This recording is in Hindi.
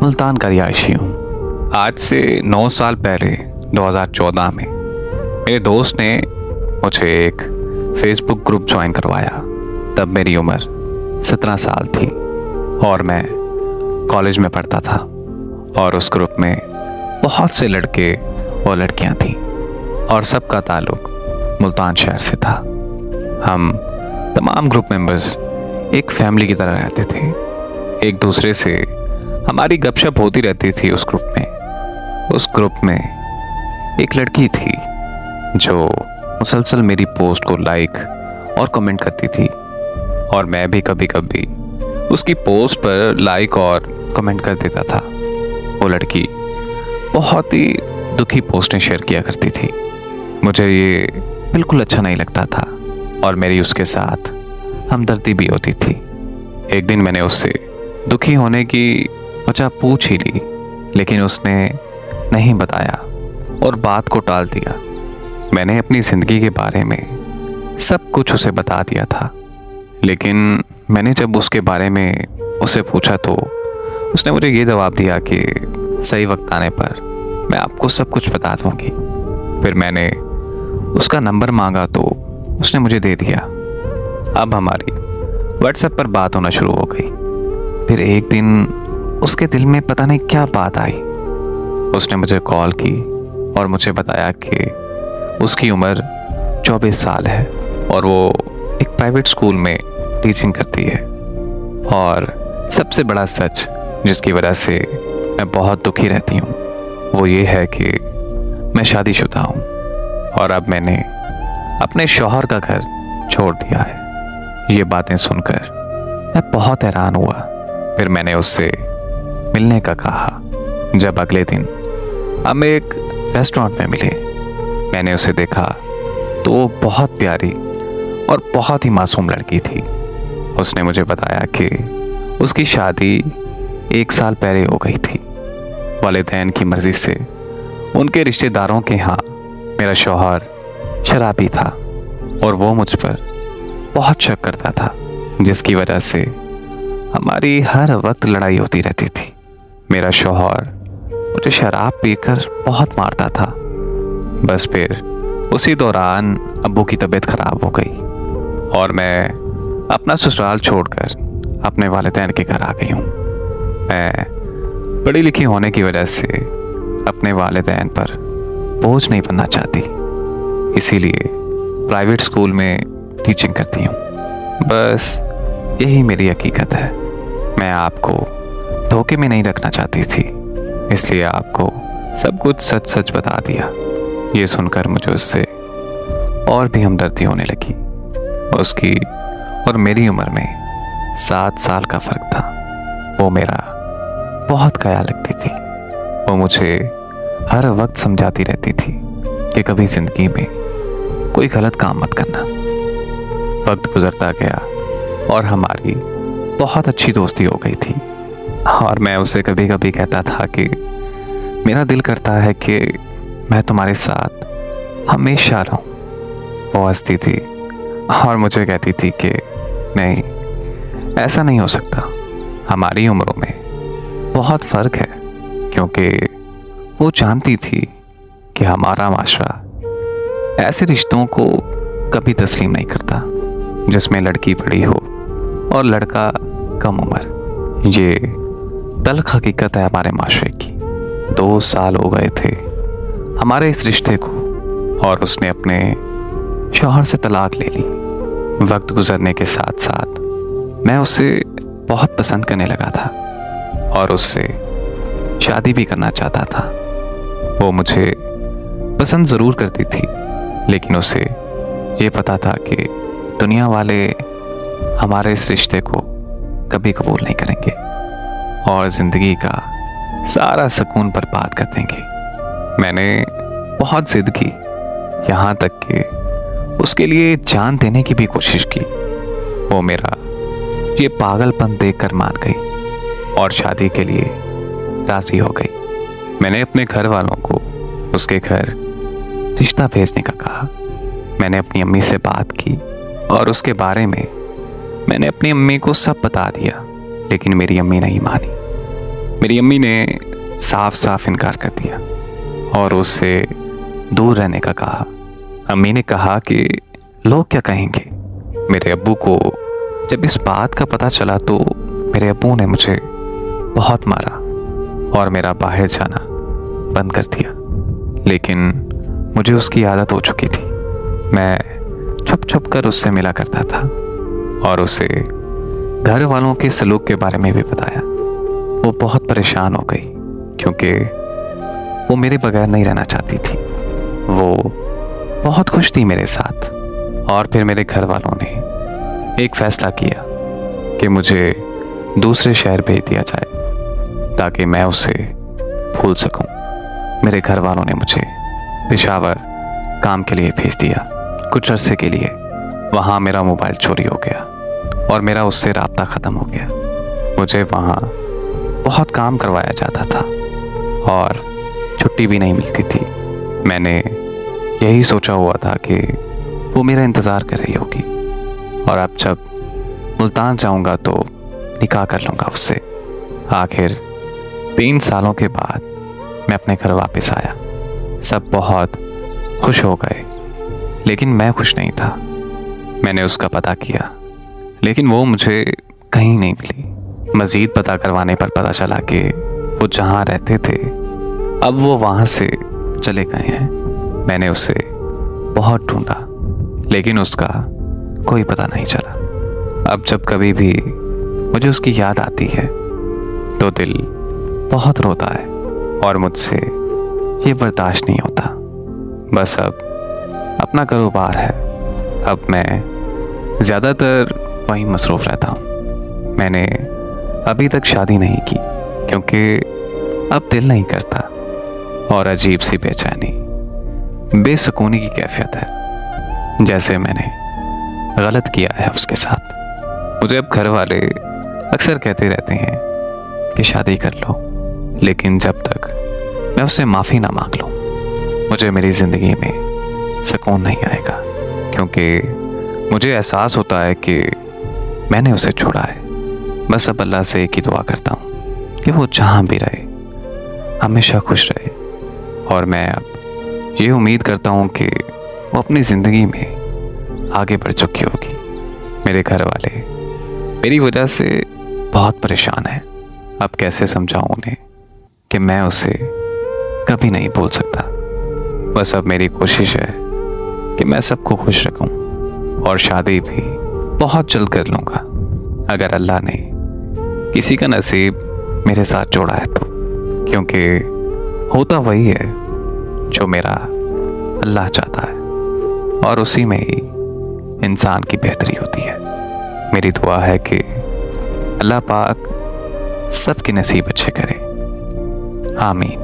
मुल्तान का रिहायशी हूँ। आज से 9 साल पहले 2014 में मेरे दोस्त ने मुझे एक फेसबुक ग्रुप ज्वाइन करवाया। तब मेरी उम्र 17 साल थी और मैं कॉलेज में पढ़ता था और उस ग्रुप में बहुत से लड़के और लड़कियां थीं और सबका ताल्लुक मुल्तान शहर से था। हम तमाम ग्रुप मेंबर्स एक फैमिली की तरह रहते थे। एक दूसरे से हमारी गपशप होती रहती थी उस ग्रुप में। उस ग्रुप में एक लड़की थी जो मुसलसल मेरी पोस्ट को लाइक और कमेंट करती थी और मैं भी कभी कभी उसकी पोस्ट पर लाइक और कमेंट कर देता था। वो लड़की बहुत ही दुखी पोस्टें शेयर किया करती थी। मुझे ये बिल्कुल अच्छा नहीं लगता था और मेरी उसके साथ हमदर्दी भी होती थी। एक दिन मैंने उससे दुखी होने की वजह पूछ ही ली, लेकिन उसने नहीं बताया और बात को टाल दिया। मैंने अपनी ज़िंदगी के बारे में सब कुछ उसे बता दिया था, लेकिन मैंने जब उसके बारे में उसे पूछा तो उसने मुझे ये जवाब दिया कि सही वक्त आने पर मैं आपको सब कुछ बता दूंगी। फिर मैंने उसका नंबर मांगा तो उसने मुझे दे दिया। अब हमारी व्हाट्सएप पर बात होना शुरू हो गई। फिर एक दिन उसके दिल में पता नहीं क्या बात आई। उसने मुझे कॉल की और मुझे बताया कि उसकी उम्र 24 साल है और वो एक प्राइवेट स्कूल में टीचिंग करती है। और सबसे बड़ा सच जिसकी वजह से मैं बहुत दुखी रहती हूँ वो ये है कि मैं शादीशुदा हूँ और अब मैंने अपने शौहर का घर छोड़ दिया है। ये बातें सुनकर मैं बहुत हैरान हुआ। फिर मैंने उससे मिलने का कहा। जब अगले दिन हम एक रेस्टोरेंट में मिले, मैंने उसे देखा तो वो बहुत प्यारी और बहुत ही मासूम लड़की थी। उसने मुझे बताया कि उसकी शादी 1 साल पहले हो गई थी। वालिदैन की मर्जी से उनके रिश्तेदारों के यहाँ मेरा शौहर शराबी था और वो मुझ पर बहुत शक करता था, जिसकी वजह से हमारी हर वक्त लड़ाई होती रहती थी। मेरा शौहर मुझे शराब पीकर बहुत मारता था। बस फिर उसी दौरान अब्बू की तबीयत खराब हो गई और मैं अपना ससुराल छोड़कर अपने वालिदैन के घर आ गई हूँ। मैं पढ़ी लिखी होने की वजह से अपने वालिदैन पर बोझ नहीं बनना चाहती, इसीलिए प्राइवेट स्कूल में टीचिंग करती हूँ। बस यही मेरी हकीकत है। मैं आपको धोखे में नहीं रखना चाहती थी, इसलिए आपको सब कुछ सच सच बता दिया। ये सुनकर मुझे उससे और भी हमदर्दी होने लगी। उसकी और मेरी उम्र में 7 साल का फर्क था। वो मेरा बहुत ख्याल रखती थी। वो मुझे हर वक्त समझाती रहती थी कि कभी जिंदगी में कोई गलत काम मत करना। वक्त गुजरता गया और हमारी बहुत अच्छी दोस्ती हो गई थी और मैं उसे कभी कभी कहता था कि मेरा दिल करता है कि मैं तुम्हारे साथ हमेशा रहूं। वो हंसती थी और मुझे कहती थी कि नहीं, ऐसा नहीं हो सकता। हमारी उम्रों में बहुत फ़र्क है, क्योंकि वो जानती थी कि हमारा माशरा ऐसे रिश्तों को कभी तस्लीम नहीं करता जिसमें लड़की बड़ी हो और लड़का कम उम्र। ये तल्ख हकीकत है हमारे माशरे की। 2 साल हो गए थे हमारे इस रिश्ते को और उसने अपने शौहर से तलाक ले ली। वक्त गुजरने के साथ साथ मैं उसे बहुत पसंद करने लगा था और उससे शादी भी करना चाहता था। वो मुझे पसंद ज़रूर करती थी, लेकिन उसे ये पता था कि दुनिया वाले हमारे इस रिश्ते को कभी कबूल नहीं करेंगे और ज़िंदगी का सारा सुकून बर्बाद कर देंगे। मैंने बहुत ज़िद की, यहाँ तक कि उसके लिए जान देने की भी कोशिश की। वो मेरा ये पागलपन देखकर मान गई और शादी के लिए राज़ी हो गई। मैंने अपने घर वालों को उसके घर रिश्ता भेजने का कहा। मैंने अपनी अम्मी से बात की और उसके बारे में मैंने अपनी अम्मी को सब बता दिया, लेकिन मेरी अम्मी नहीं मानी। मेरी अम्मी ने साफ साफ इनकार कर दिया और उससे दूर रहने का कहा। अम्मी ने कहा कि लोग क्या कहेंगे। मेरे अब्बू को जब इस बात का पता चला तो मेरे अब्बू ने मुझे बहुत मारा और मेरा बाहर जाना बंद कर दिया। लेकिन मुझे उसकी आदत हो चुकी थी। मैं छुप छुप कर उससे मिला करता था और उसे घर वालों के सलूक के बारे में भी बताया। वो बहुत परेशान हो गई क्योंकि वो मेरे बगैर नहीं रहना चाहती थी। वो बहुत खुश थी मेरे साथ। और फिर मेरे घर वालों ने एक फैसला किया कि मुझे दूसरे शहर भेज दिया जाए ताकि मैं उसे भूल सकूं। मेरे घर वालों ने मुझे पेशावर काम के लिए भेज दिया। कुछ अरसे के लिए वहाँ मेरा मोबाइल चोरी हो गया और मेरा उससे राब्ता ख़त्म हो गया। मुझे वहाँ बहुत काम करवाया जाता था और छुट्टी भी नहीं मिलती थी। मैंने यही सोचा हुआ था कि वो मेरा इंतज़ार कर रही होगी और अब जब मुल्तान जाऊंगा तो निकाह कर लूँगा उससे। आखिर 3 सालों के बाद मैं अपने घर वापस आया। सब बहुत खुश हो गए लेकिन मैं खुश नहीं था। मैंने उसका पता किया लेकिन वो मुझे कहीं नहीं मिली। मज़ीद पता करवाने पर पता चला कि वो जहाँ रहते थे अब वो वहाँ से चले गए हैं। मैंने उसे बहुत ढूंढा लेकिन उसका कोई पता नहीं चला। अब जब कभी भी मुझे उसकी याद आती है तो दिल बहुत रोता है और मुझसे ये बर्दाश्त नहीं होता। बस अब अपना कारोबार है। अब मैं ज़्यादातर वहीं मसरूफ़ रहता हूँ। मैंने अभी तक शादी नहीं की क्योंकि अब दिल नहीं करता और अजीब सी बेचैनी, बेसुकूनी की कैफियत है जैसे मैंने गलत किया है उसके साथ। मुझे अब घर वाले अक्सर कहते रहते हैं कि शादी कर लो, लेकिन जब तक मैं उससे माफ़ी ना मांग लूँ मुझे मेरी ज़िंदगी में सुकून नहीं आएगा। क्योंकि मुझे एहसास होता है कि मैंने उसे छोड़ा है। बस अब अल्लाह से एक ही दुआ करता हूँ कि वो जहाँ भी रहे हमेशा खुश रहे। और मैं अब ये उम्मीद करता हूँ कि वो अपनी ज़िंदगी में आगे बढ़ चुकी होगी। मेरे घर वाले मेरी वजह से बहुत परेशान हैं। अब कैसे समझाऊँ उन्हें कि मैं उसे कभी नहीं भूल सकता। बस अब मेरी कोशिश है कि मैं सबको खुश रखूं और शादी भी बहुत जल्द कर लूँगा अगर अल्लाह ने किसी का नसीब मेरे साथ जोड़ा है तो। क्योंकि होता वही है जो मेरा अल्लाह चाहता है और उसी में ही इंसान की बेहतरी होती है। मेरी दुआ है कि अल्लाह पाक सबके नसीब अच्छे करे। आमीन।